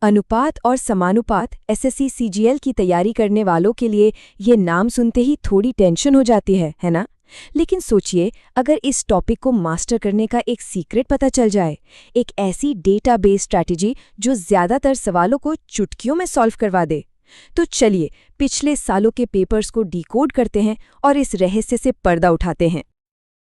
अनुपात और समानुपात SSC CGL की तैयारी करने वालों के लिए ये नाम सुनते ही थोड़ी टेंशन हो जाती है ना? लेकिन सोचिए, अगर इस टॉपिक को मास्टर करने का एक सीक्रेट पता चल जाए, एक ऐसी डेटाबेस स्ट्रैटेजी जो ज़्यादातर सवालों को चुटकियों में सॉल्व करवा दे। तो चलिए पिछले सालों के पेपर्स को डिकोड करते हैं और इस रहस्य से पर्दा उठाते हैं।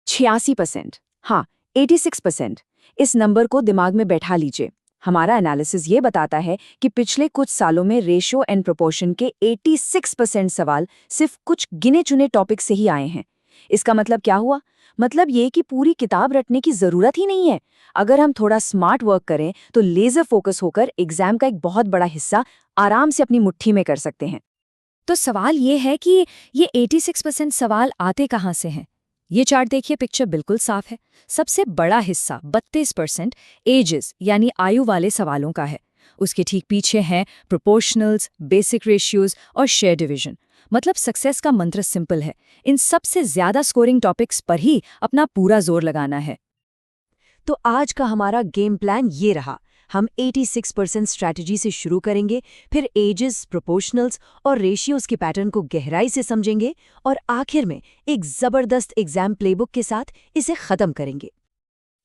86%, हाँ 86%। इस नंबर को दिमाग में बैठा लीजिए। हमारा एनालिसिस ये बताता है कि पिछले कुछ सालों में रेशियो एंड प्रोपोर्शन के 86% सवाल सिर्फ कुछ गिने चुने टॉपिक से ही आए हैं। इसका मतलब क्या हुआ? मतलब ये कि पूरी किताब रटने की जरूरत ही नहीं है। अगर हम थोड़ा स्मार्ट वर्क करें तो लेजर फोकस होकर एग्जाम का एक बहुत बड़ा हिस्सा आराम से अपनी मुट्ठी में कर सकते हैं। तो सवाल ये है कि ये 86% सवाल आते कहाँ से हैं? ये चार्ट देखिए, पिक्चर बिल्कुल साफ है। सबसे बड़ा हिस्सा 32% एजेस यानी आयु वाले सवालों का है। उसके ठीक पीछे हैं प्रोपोर्शनल्स, बेसिक रेशियोज और शेयर डिवीजन। मतलब सक्सेस का मंत्र सिंपल है, इन सबसे ज्यादा स्कोरिंग टॉपिक्स पर ही अपना पूरा जोर लगाना है। तो आज का हमारा गेम प्लान ये रहा। हम 86% स्ट्रैटेजी से शुरू करेंगे, फिर एजेस, प्रोपोर्शनल्स और रेशियोज के पैटर्न को गहराई से समझेंगे और आखिर में एक जबरदस्त एग्जाम प्लेबुक के साथ इसे खत्म करेंगे।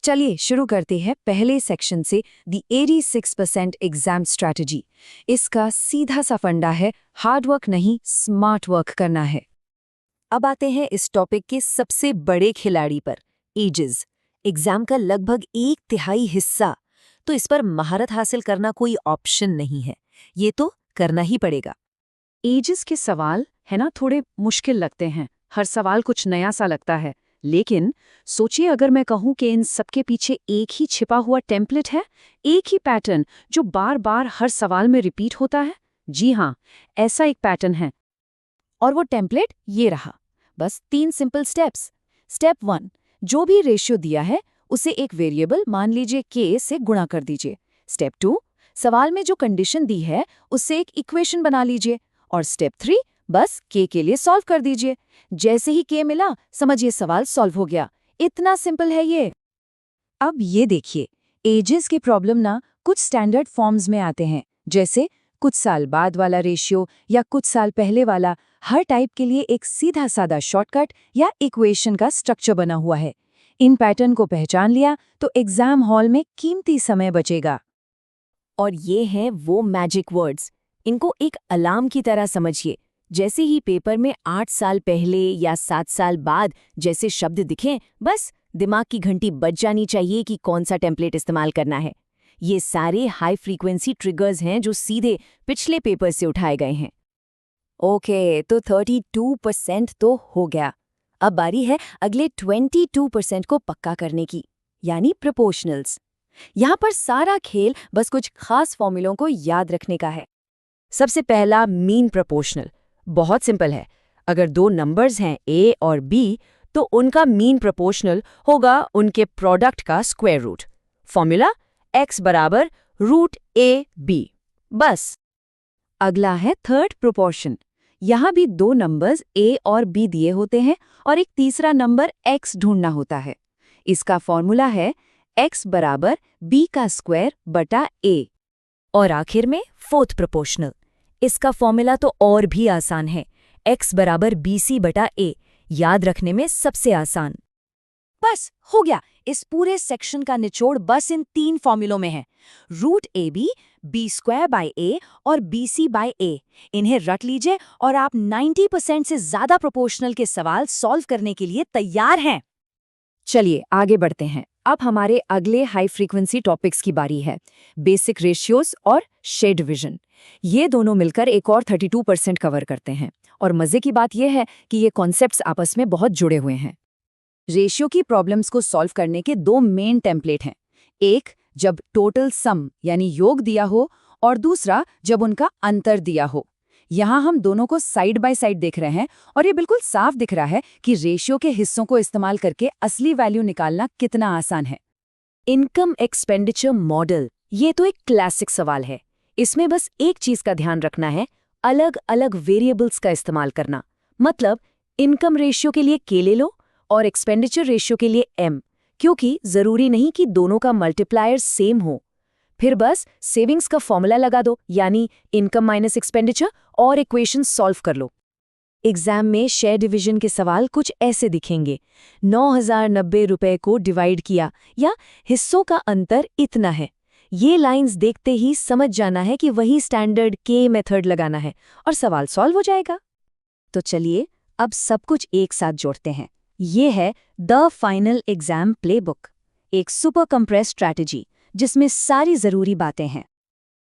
चलिए शुरू करते हैं पहले सेक्शन से, द 86% एग्जाम स्ट्रैटेजी। इसका सीधा सा फंडा है, हार्ड वर्क नहीं स्मार्ट वर्क करना है। अब आते हैं इस टॉपिक के सबसे बड़े खिलाड़ी पर, एजेस। एग्जाम का लगभग 1/3 हिस्सा, तो इस पर महारत हासिल करना कोई ऑप्शन नहीं है, ये तो करना ही पड़ेगा। एजेस के सवाल है ना थोड़े मुश्किल लगते हैं, हर सवाल कुछ नया सा लगता है। लेकिन सोचिए, अगर मैं कहूं कि इन सबके पीछे एक ही छिपा हुआ टेम्पलेट है, एक ही पैटर्न जो बार बार हर सवाल में रिपीट होता है। जी हाँ, ऐसा एक पैटर्न है। और वो टेम्पलेट ये रहा। बस 3 सिंपल स्टेप्स। स्टेप 1, जो भी रेशियो दिया है उसे एक वेरिएबल, मान लीजिए के, से गुणा कर दीजिए। स्टेप 2, सवाल में जो कंडीशन दी है उससे एक इक्वेशन बना लीजिए। और स्टेप 3, बस के लिए सॉल्व कर दीजिए। जैसे ही के मिला, समझिए सवाल सॉल्व हो गया। इतना सिंपल है ये। अब ये देखिए, एजेस के प्रॉब्लम ना कुछ स्टैंडर्ड फॉर्म्स में आते हैं, जैसे कुछ साल बाद वाला रेशियो या कुछ साल पहले वाला। हर टाइप के लिए एक सीधा साधा शॉर्टकट या इक्वेशन का स्ट्रक्चर बना हुआ है। इन पैटर्न को पहचान लिया तो एग्जाम हॉल में कीमती समय बचेगा। और ये हैं वो मैजिक वर्ड्स। इनको एक अलार्म की तरह समझिए। जैसे ही पेपर में 8 साल पहले या 7 साल बाद जैसे शब्द दिखें, बस दिमाग की घंटी बज जानी चाहिए कि कौन सा टेम्पलेट इस्तेमाल करना है। ये सारे हाई फ्रीक्वेंसी ट्रिगर्स हैं जो सीधे पिछले पेपर से उठाए गए हैं। ओके, तो 32% तो हो गया। अब बारी है अगले 22% को पक्का करने की, यानी प्रोपोर्शनल्स। यहाँ पर सारा खेल बस कुछ खास फॉर्मूलों को याद रखने का है। सबसे पहला मीन प्रोपोर्शनल बहुत सिंपल है। अगर 2 नंबर्स हैं a और b, तो उनका मीन प्रोपोर्शनल होगा उनके प्रोडक्ट का स्क्वायर रूट। फॉर्मूला x बराबर √ab। बस। अगला है थर्ड प्रोपोर्शन। यहाँ भी 2 नंबर्स a और b दिए होते हैं और एक तीसरा नंबर x ढूंढना होता है। इसका फॉर्मूला है x बराबर b का स्क्वायर बटा a। और आखिर में फोर्थ प्रोपोर्शनल। इसका फॉर्मूला तो और भी आसान है, x बराबर bc बटा a। याद रखने में सबसे आसान। बस हो गया। इस पूरे सेक्शन का निचोड़ बस इन 3 फॉर्मूलों में है, √ab, b² a और bc/a। इन्हें रट लीजिए और आप 90% से ज्यादा प्रोपोर्शनल के सवाल सॉल्व करने के लिए तैयार हैं। चलिए आगे बढ़ते हैं। अब हमारे अगले हाई फ्रीक्वेंसी टॉपिक्स की बारी है, बेसिक रेशियोज और शेयर डिवीजन। ये दोनों मिलकर एक और 32% कवर करते हैं। और मजे की बात यह है कि ये कॉन्सेप्ट्स आपस में बहुत जुड़े हुए हैं। रेशियो की प्रॉब्लम्स को सॉल्व करने के 2 मेन टेम्पलेट हैं। एक जब टोटल सम यानी योग दिया हो, और दूसरा जब उनका अंतर दिया हो। यहाँ हम दोनों को साइड बाय साइड देख रहे हैं और ये बिल्कुल साफ दिख रहा है कि रेशियो के हिस्सों को इस्तेमाल करके असली वैल्यू निकालना कितना आसान है। इनकम एक्सपेंडिचर मॉडल, ये तो एक क्लासिक सवाल है। इसमें बस एक चीज का ध्यान रखना है, अलग अलग वेरिएबल्स का इस्तेमाल करना। मतलब इनकम रेशियो के लिए के ले लो और एक्सपेंडिचर रेशियो के लिए m, क्योंकि जरूरी नहीं कि दोनों का मल्टीप्लायर सेम हो। फिर बस सेविंग्स का फॉर्मूला लगा दो, यानी इनकम माइनस एक्सपेंडिचर, और इक्वेशन सॉल्व कर लो। एग्जाम में शेयर डिवीजन के सवाल कुछ ऐसे दिखेंगे। 9,090 रुपए को डिवाइड किया या हिस्सों का अंतर इतना है। ये लाइंस देखते ही समझ जाना है कि वही स्टैंडर्ड के मेथड लगाना है और सवाल सॉल्व हो जाएगा। तो चलिए अब सब कुछ एक साथ जोड़ते हैं। ये है द फाइनल एग्जाम प्लेबुक, एक सुपर कंप्रेस स्ट्रैटेजी जिसमें सारी जरूरी बातें हैं।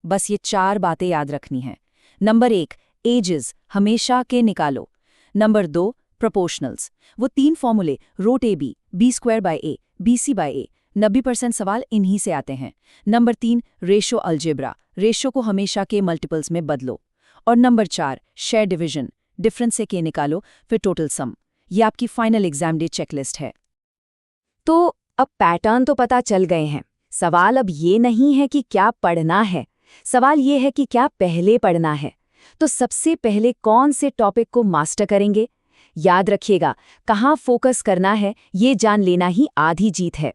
बस ये 4 बातें याद रखनी हैं। नंबर 1, एजेस हमेशा के निकालो। नंबर 2, प्रोपोर्शनल्स, वो 3 फॉर्मूले root A B square by A, BC by A, 90% सवाल इन्हीं से आते हैं। नंबर 3, रेशो अलजेब्रा, रेशो को हमेशा के मल्टीपल्स में बदलो। और नंबर 4, शेयर डिवीजन, डिफरेंस से के निकालो, फिर टोटल सम। ये आपकी फाइनल एग्जाम डे चेकलिस्ट है। तो अब पैटर्न तो पता चल गए हैं। सवाल अब ये नहीं है कि क्या पढ़ना है, सवाल ये है कि क्या पहले पढ़ना है। तो सबसे पहले कौन से टॉपिक को मास्टर करेंगे? याद रखिएगा, कहाँ फोकस करना है ये जान लेना ही आधी जीत है।